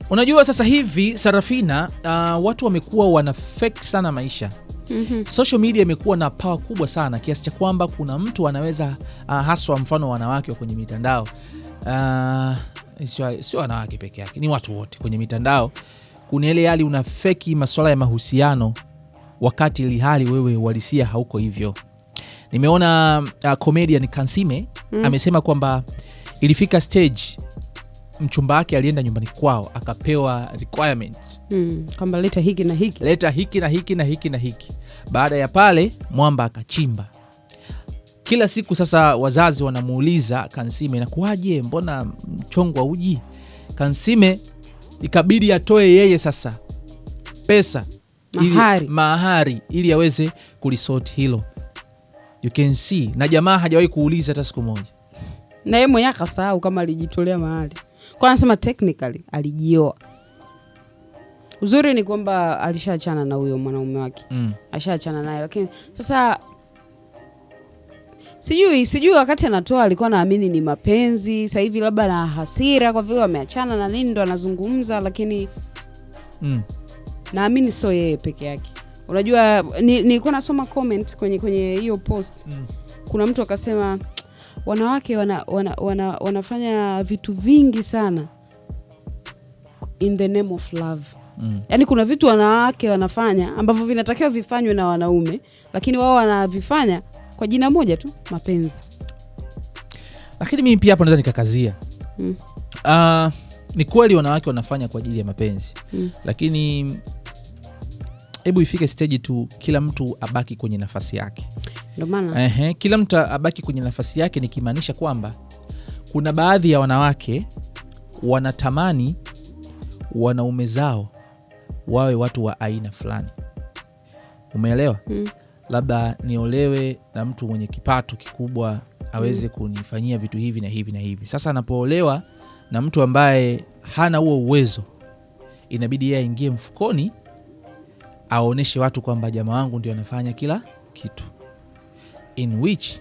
Unajua sasa hivi Sarafina, watu wamekuwa wana fake sana maisha. Social media imekuwa na power kubwa sana kiasi cha kwamba kuna mtu anaweza haswa mfano wanawake wa kwenye mitandao, sio wanawake peke yake, ni watu wote kwenye mitandao. Kuna ile hali una fake masuala ya mahusiano wakati ili hali wewe walisia hauko hivyo. Nimeona comedian Kansime amesema kwamba ilifika stage mchumba wake alienda nyumbani kwao akapewa requirement kwamba leta hiki na hiki, leta hiki na hiki na hiki na hiki. Baada ya pale mwamba akachimba. Kila siku sasa wazazi wanamuuliza Kansime, inakuaje, mbona mchongo uji? Kansime ikabidi atoe yeye sasa pesa mahari ili aweze kulisort hilo. You can see, na jamaa hajawahi kuuliza hata siku moja. Na yeye mwenyewe akasahau kama alijitolea mahali. Kwa anasema technically alijioa. Uzuri ni kwamba alishaachana na huyo mwanaume wake. Alishaachana naye, lakini sasa sijui wakati anatoa alikuwa naamini ni mapenzi, sasa hivi labda na hasira kwa vile wameachana na nini ndo anazungumza, lakini naamini sio yeye peke yake. Unajua nilikuwa nasoma comment kwenye hiyo post. Kuna mtu akasema wanawake wanafanya vitu vingi sana in the name of love. Yaani kuna vitu wanawake wanafanya ambavyo vinatakiwa vifanywe na wanaume, lakini wao wanavifanya kwa jina moja tu, mapenzi. Lakini mimi pia hapo naweza nikakazia. Ni kweli wanawake wanafanya kwa ajili ya mapenzi. Lakini hebu ifike stage tu kila mtu abaki kwenye nafasi yake. Ndio maana kila mtu abaki kwenye nafasi yake, nikimaanisha kwamba kuna baadhi ya wanawake wanatamani wanaume zao wawe watu wa aina fulani. Umeelewa? Labda niolewe na mtu mwenye kipato kikubwa aweze kunifanyia vitu hivi na hivi na hivi. Sasa anapoolewa na mtu ambaye hana huo uwezo, inabidi yeye aingie mfukoni aoneshe watu kwamba jamaa wangu ndio anafanya kila kitu. In which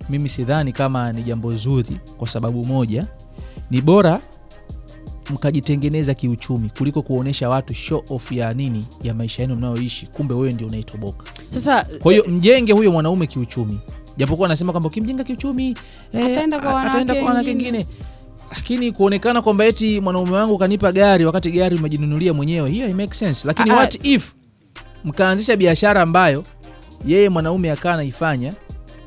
mimi sidhani kama ni jambo zuri, kwa sababu moja, ni bora mkajitengeneza kiuchumi kuliko kuonesha watu show off ya nini ya maisha yenu mnayoishi, kumbe wewe ndio unaitoboka. Sasa kwa hiyo mjenge huyo mwanaume kiuchumi. Japokuwa anasema kwamba ukimjenga kiuchumi ataenda kwa wanawake wengine. Lakini kuonekana kwamba eti mwanaume wangu kanipa gari wakati gari umejinunulia mwenyewe, hiyo make sense. Lakini what if mkaanzisha biashara ambayo yeye mwanaume akana ifanya,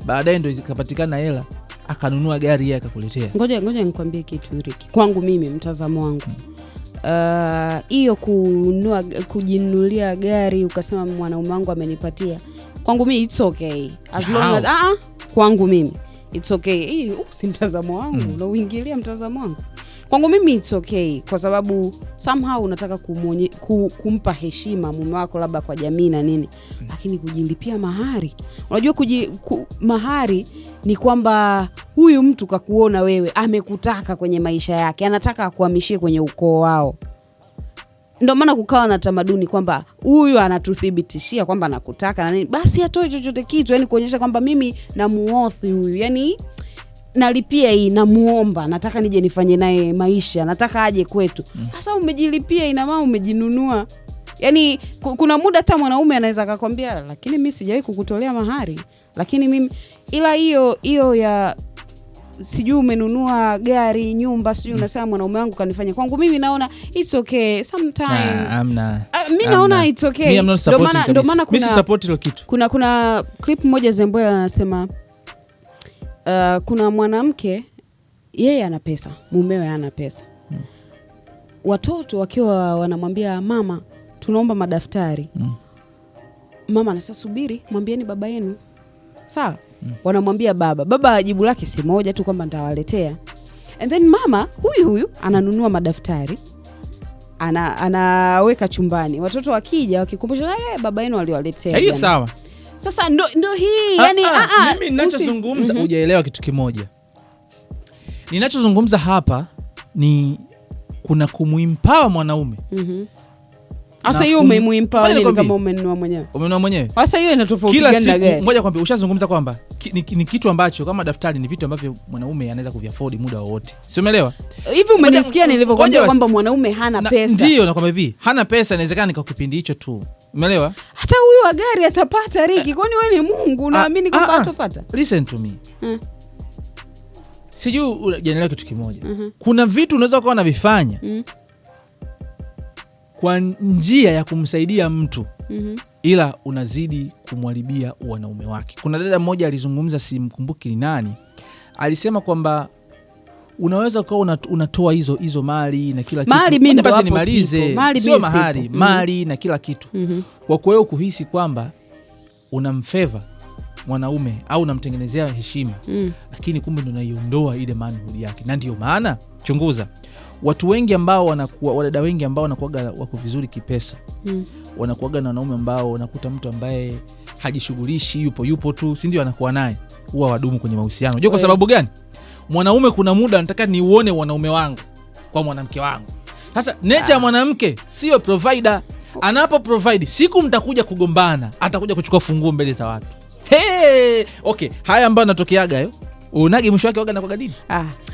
baadaye ndio zikapatikana hela akanunua gari yeye akakuletea. Ngoja nikwambie kitu Ricky. Kwangu mimi mtazamo wangu, hiyo kujinunulia gari ukasema mwanaume wangu amenipatia, kwangu mimi it's okay. As long as kwangu mimi it's okay. Si mtazamo wangu, na uingilia mtazamo wangu. Kwangu mimi it's okay, kwa sababu somehow unataka kumpa heshima mume wako labda kwa jamii na nini. Lakini kujilipia mahari, unajua mahari ni kwamba huyu mtu kakuona wewe, amekutaka kwenye maisha yake, anataka akuhamishie kwenye ukoo wao. Ndio maana kukawa na tamaduni kwamba huyu anatuthibitishia kwamba anakutaka na nini, basi atoe chochote kitu, yani kuonyesha kwamba mimi namuothi huyu, yani nalipia hii, namuomba, nataka nije nifanye naye maisha, nataka aje kwetu. Sasa umejilipia, ina maana umejinunua. Yani kuna muda hata mwanaume anaweza akakwambia, lakini mimi sijawahi kukutolea mahari, lakini mimi, ila hiyo ya sijui umenunua gari, nyumba, sijui unasema mwanaume wangu kanifanya, kwangu mimi naona it's okay sometimes. Mimi naona it's okay. Ndio maana kuna support hilo kitu. Kuna clip moja Zembwela anasema kuna mwanamke yeye ana pesa, mumewe hana pesa. Watoto wakiwa wanamwambia mama tunaomba madaftari, mama anasema subiri, mwambieni baba yenu. Sawa? Wanamwambia baba jibu lake si moja tu kwamba nitawaletea. And then mama huyu ananunua madaftari, anaweka chumbani, watoto wakija wakikumbusha baba yenu aliwaletea. Hiyo sawa. Sasa ndo hii yani mimi ninachozungumza hujaelewa kitu kimoja. Ninachozungumza hapa ni kuna kumuempower mwanaume. Sasa hiyo umemuempower nini kama umenunua mwenyewe? Umenunua mwenyewe? Sasa hiyo ina tofauti gani na gani? Ngoja kwambie, ushazungumza kwamba ni kitu ambacho kama daftari ni vitu ambavyo mwanaume anaweza kuviafford muda wowote. Sio, umeelewa? Hivi umenisikia nilivyokuambia kwamba mwanaume hana pesa? Ndio, na kwamba hivi hana pesa inawezekana kwa kipindi hicho tu. Umeelewa? Hata huyu wa gari atapata Riki. Kwani wewe ni Mungu unaamini kwamba atapata? Listen to me. Sijui unajanielewa kitu kimoja. Kuna vitu unaweza kuwa unavifanya kwa njia ya kumsaidia mtu ila unazidi kumharibia wanaume wake. Kuna dada mmoja alizungumza, simkumbuki ni nani, alisema kwamba unaweza kuwa unatoa hizo mali na kila kitu. Basi nimalize. Sio mahari, mali na kila kitu. Kwa kweli kuhisi kwamba unamfavor mwanaume au unamtengenezea heshima, lakini kumbe ndo unaiondoa ile manhood yake. Na ndio maana chunguza, watu wengi ambao wanakuwa, wadada wengi ambao wanakuaga wako vizuri kipesa, wanakuaga na wanaume ambao wanakuta mtu ambaye hajishughulishi, yupo tu, si ndio, anakuwa naye, huwa wadumu kwenye mahusiano. Unajua kwa sababu gani? Mwanaume kuna muda nataka niuone wanaume wangu kwa mwanamke wangu. Sasa nature ya mwanamke sio provider. Anapo provide, siku mtakuja kugombana, atakuja kuchukua funguo mbele za watu. Okay, haya ambayo natokeaga hayo, unagi mwisho wake waga na kwa gadini.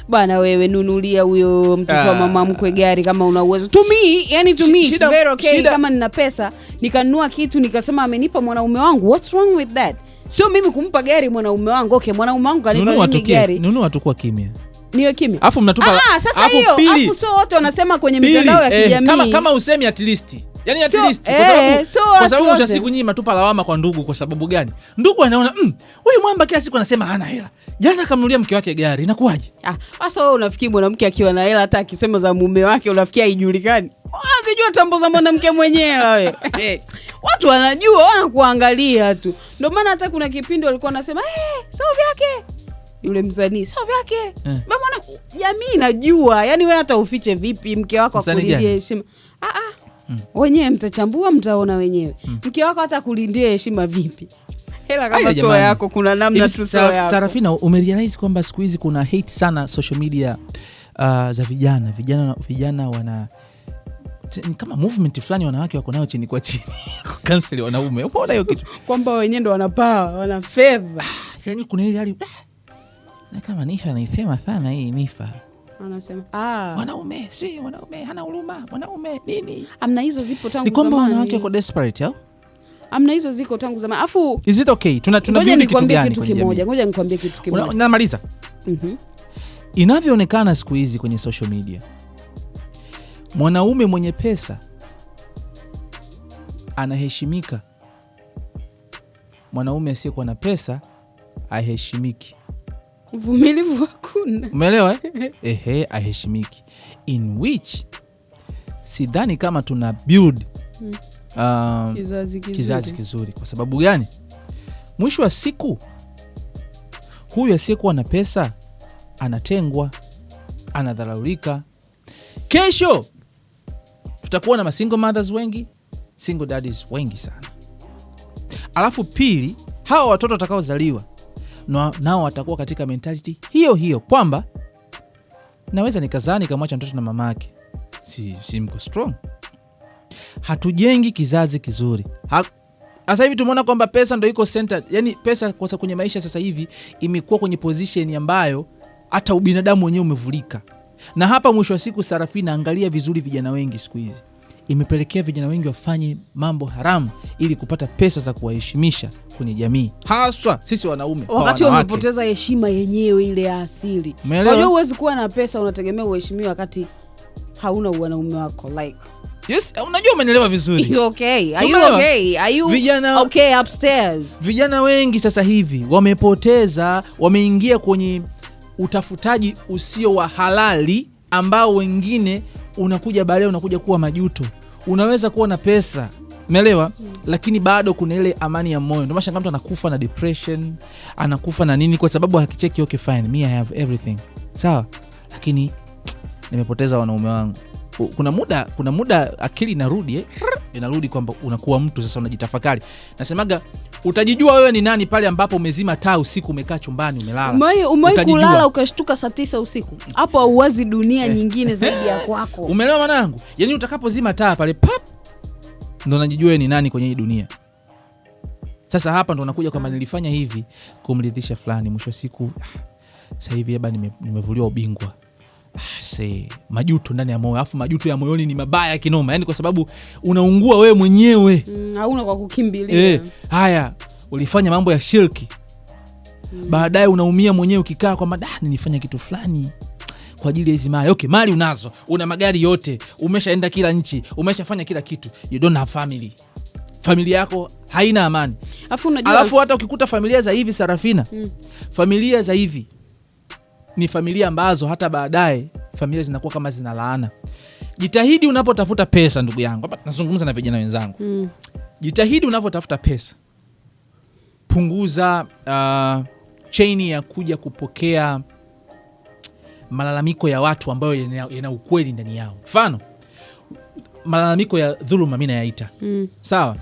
Bwana wewe nunulia huyo mtoto wa mama mkwe gari kama una uwezo. To me it's very okay kama nina pesa nikanunua kitu nikasema amenipa mwanaume wangu. What's wrong with that? Sio mimi kumpa gari mwanaume wangu. Okay, mwanaume wangu kanipa mimi gari. Nunua tu kwa kimya. Niyo kimya. Alafu mnatupa. Sasa hiyo, alafu sio wote wanasema kwenye mitandao ya kijamii. Kama usemi at least. Yani at least kwa sababu mwisho siku nyinyi matupa lawama kwa ndugu. Kwa sababu gani? Ndugu anaona huyu mwamba kila siku anasema hana hela, jana akamnunulia mke wake gari, inakuaje? Sasa wewe unafikiri mwanamke akiwa na hela hata akisema za mume wake unafikia haijulikani? Unazijua tambo za mwanamke mwenyewe wewe. Watu wanajua, wanakuangalia tu. Ndio maana hata kuna kipindi walikuwa wanasema sio vyake yule msanii, sio vyake. Mbona jamii inajua? Yani wewe hata ufiche vipi mke wako akulindie heshima? Wenyewe mtachambua, mtaona wenyewe. Mke wako hata kulindia heshima vipi? Hela kama sio yako, kuna namna tu sio yako. Sarafina, umerealize kwamba siku hizi kuna hate sana social media za vijana wana kama movement fulani wanawake wako nayo chini kwa chini cancel wanaume. Unaona hiyo kitu kwamba wenyewe ndo wana power, wana favor. Yani kuna ile hali na kama Nisha anaisema sana hii Nifa. Anasema wanaume hana huruma, wanaume nini? Amna hizo zipo tangu zamani. Ni kwamba wanawake wako desperate au? Amna hizo ziko tangu zamani. Afu is it okay? Tunabidi kitu gani kwenye jamii? Ngoja nikwambie kitu kimoja. Namaliza. Inavyoonekana siku hizi kwenye social media, mwanaume mwenye pesa anaheshimika, mwanaume asiyekuwa na pesa haheshimiki. Uvumilivu hakuna. Umeelewa? Aheshimiki. In which sidhani kama tuna build kizazi kizuri. Kwa sababu gani? Mwisho wa siku huyu asiyekuwa na pesa anatengwa, anadharaulika. Kesho tutakuwa na single mothers wengi, single daddies wengi sana. Alafu pili, hawa watoto watakaozaliwa nao watakuwa katika mentality hiyo kwamba naweza nikazaa nikamwacha mtoto na mamake. Si mko strong. Hatujengi kizazi kizuri. Sasa hivi tumeona kwamba pesa ndio iko center. Yani pesa kwa kwenye maisha sasa hivi imekuwa kwenye position ambayo hata ubinadamu wenyewe umevulika. Na hapa mwisho wa siku, Sarafina, angalia vizuri vijana wengi siku hizi, imepelekea vijana wengi wafanye mambo haramu ili kupata pesa za kuwaheshimisha kwenye jamii, haswa sisi wanaume. Wakati wamepoteza heshima yenyewe ile ya asili. Unajua huwezi kuwa na pesa unategemea uheshimiwe wakati hauna wanaume wako like. Yes, unajua umeelewa vizuri. Okay. Are you okay? Are you okay upstairs? Vijana wengi sasa hivi wameingia kwenye utafutaji usio wa halali, ambao wengine unakuja baadaye unakuja kuwa majuto. Unaweza kuwa na pesa, umeelewa, lakini bado kuna ile amani ya moyo. Ndio maana mtu anakufa na depression, anakufa na nini, kwa sababu hakicheki okay fine, me I have everything. Sawa, lakini nimepoteza wanaume wangu. Kuna muda akili inarudi kwamba unakuwa mtu sasa, unajitafakari. Nasemaga utajijua wewe ni nani pale ambapo umezima taa usiku, umekaa chumbani umelala. Umewahi kulala ukashtuka saa 9 usiku. Hapo hauwazi dunia nyingine zaidi ya kwako. Umeelewa mwanangu? Yaani utakapozima taa pale pap, ndo unajijua ni nani kwenye hii dunia. Sasa hapa ndo nakuja kwamba nilifanya hivi kumridhisha fulani, mwisho siku sasa hivi eba nimevuliwa ubingwa. Majuto ndani ya moyo, alafu majuto ya moyoni ni mabaya kinoma, yani kwa sababu unaungua wewe mwenyewe, hauna kwa kukimbilia. Haya, ulifanya mambo ya shirki, baadaye unaumia mwenyewe ukikaa kwamba nilifanya kitu fulani kwa ajili ya hizi mali. Okay, mali unazo, una magari yote, umeshaenda kila nchi, umeshafanya kila kitu, you don't have family. Familia yako haina amani. Alafu hata ukikuta familia za hivi Sarafina, familia za hivi ni familia ambazo hata baadaye familia zinakuwa kama zina laana. Jitahidi unapotafuta pesa, ndugu yangu, hapa nazungumza na vijana wenzangu. Jitahidi unapotafuta pesa, punguza chain ya kuja kupokea malalamiko ya watu ambayo yana ukweli ndani yao. Mfano, malalamiko ya dhuluma mimi nayaita. Sawa?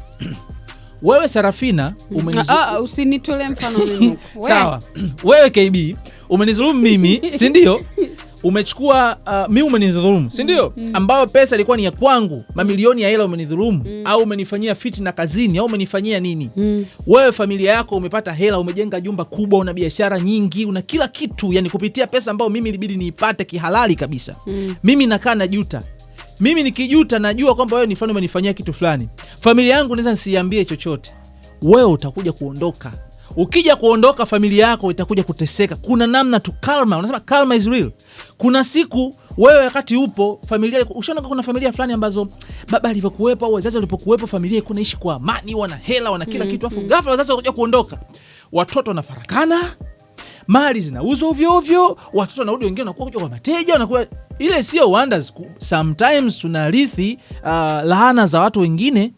Wewe Sarafina usinitolee mfano mimi. Sawa. Wewe KB umenizulumu mimi, si ndio? Umechukua mimi umenidhulumu, si ndio? Ambao pesa ilikuwa ni ya kwangu, mamilioni ya hela umenidhulumu, au umenifanyia fitina kazini, au umenifanyia nini? Wewe familia yako umepata hela, umejenga jumba kubwa, una biashara nyingi, una kila kitu, yani kupitia pesa ambayo mimi ilibidi niipate kihalali kabisa. Mimi nakaa na juta. Mimi nikijuta najua kwamba wewe nifanye umenifanyia kitu fulani. Familia yangu naweza nisiambie chochote. Wewe utakuja kuondoka. Ukija kuondoka, familia yako itakuja kuteseka. Kuna namna tu karma, unasema karma is real. Kuna siku wewe wakati upo familia, ushaona kuna familia fulani ambazo baba alivyokuwepo au wazazi walipokuwepo, familia iko naishi kwa amani, wana hela, wana kila kitu, afu ghafla wazazi wanakuja kuondoka. Watoto wanafarakana, mali zinauzwa ovyo ovyo, watoto wanarudi wengine wanakuwa kwa mateja, wanakuwa ile sio wonders. Sometimes tunarithi laana za watu wengine.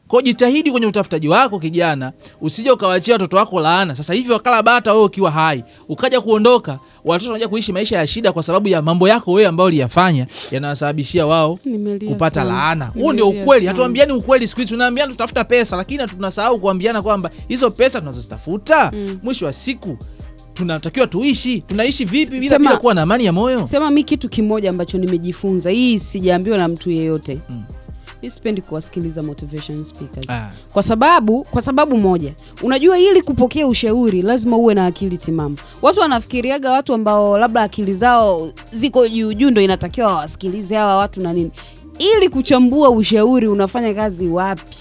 Kwa jitahidi kwenye utafutaji wako kijana, usije ukawaachia watoto wako laana. Sasa hivi wakala bata wewe ukiwa hai, ukaja kuondoka, watoto wanaja kuishi maisha ya shida kwa sababu ya mambo yako wewe ambayo uliyafanya yanawasababishia wao kupata laana. Huo ndio ukweli. Hatuambiani ukweli siku hizi, tunaambiana tutafuta pesa, lakini tunasahau kuambiana kwamba hizo pesa tunazozitafuta mwisho wa siku tunatakiwa tunaishi vipi bila kuwa na amani ya moyo. Sema mimi kitu kimoja ambacho nimejifunza, hii sijaambiwa na mtu yeyote. Mimi sipendi kuwasikiliza motivation speakers. Kwa sababu moja. Unajua ili kupokea ushauri lazima uwe na akili timamu. Watu wanafikiriaga watu ambao labda akili zao ziko juu ndio inatakiwa wasikilize hawa watu na nini. Ili kuchambua ushauri unafanya kazi wapi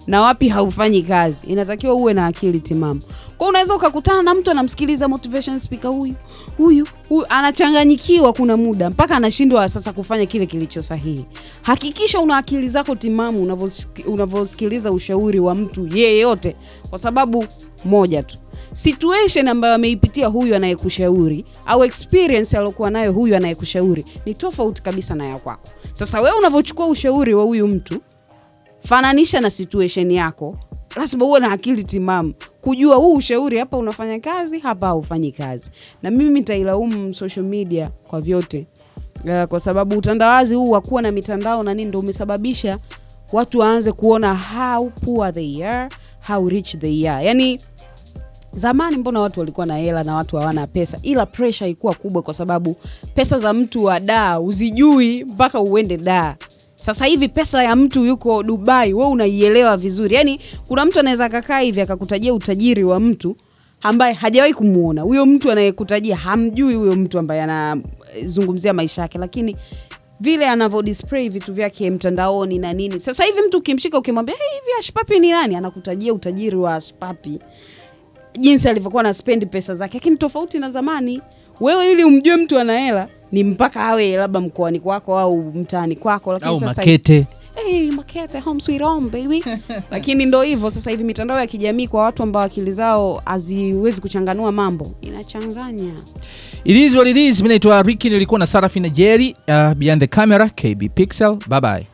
na wapi haufanyi kazi, inatakiwa uwe na akili timamu. Kwa unaweza ukakutana na mtu anamsikiliza motivation speaker huyu anachanganyikiwa kuna muda mpaka anashindwa sasa kufanya kile kilicho sahihi. Hakikisha una akili zako timamu unavyosikiliza ushauri wa mtu yeyote, kwa sababu moja tu, situation ambayo ameipitia huyu anayekushauri au experience aliyokuwa nayo huyu anayekushauri ni tofauti kabisa na ya kwako. Sasa wewe unavyochukua ushauri wa huyu mtu, fananisha na situation yako. Lazima uwe na akili timamu kujua huu ushauri hapa unafanya kazi, hapa haufanyi kazi. Na mimi nitailaumu social media kwa vyote. Kwa sababu utandawazi huu wa kuwa na mitandao na nini ndio umesababisha watu waanze kuona how poor they are, how rich they are. Yani zamani mbona watu walikuwa na hela na watu hawana pesa, ila pressure ilikuwa kubwa kwa sababu pesa za mtu wa Dar uzijui mpaka uende Dar. Sasa hivi pesa ya mtu yuko Dubai, wewe unaielewa vizuri. Yani kuna mtu anaweza kakaa hivi akakutajia utajiri wa mtu ambaye hajawahi kumuona. Huyo mtu anayekutajia hamjui huyo mtu ambaye anazungumzia maisha yake, lakini vile anavyo display vitu vyake mtandaoni na nini. Sasa hivi mtu ukimshika ukimwambia hivi Ashpapi ni nani, anakutajia utajiri wa Ashpapi, jinsi alivyokuwa na spend pesa zake. Lakini tofauti na zamani, wewe ili umjue mtu ana hela ni mpaka awe labda mkoani kwako au mtaani kwako, lakini sasa Makete. Makete, home sweet home baby. Lakini ndio hivyo sasa hivi mitandao ya kijamii kwa watu ambao akili zao haziwezi kuchanganua mambo, inachanganya. It is what it is. Mimi naitwa Ricky, nilikuwa na Sarafina Jerry, behind the camera KB Pixel. Bye bye.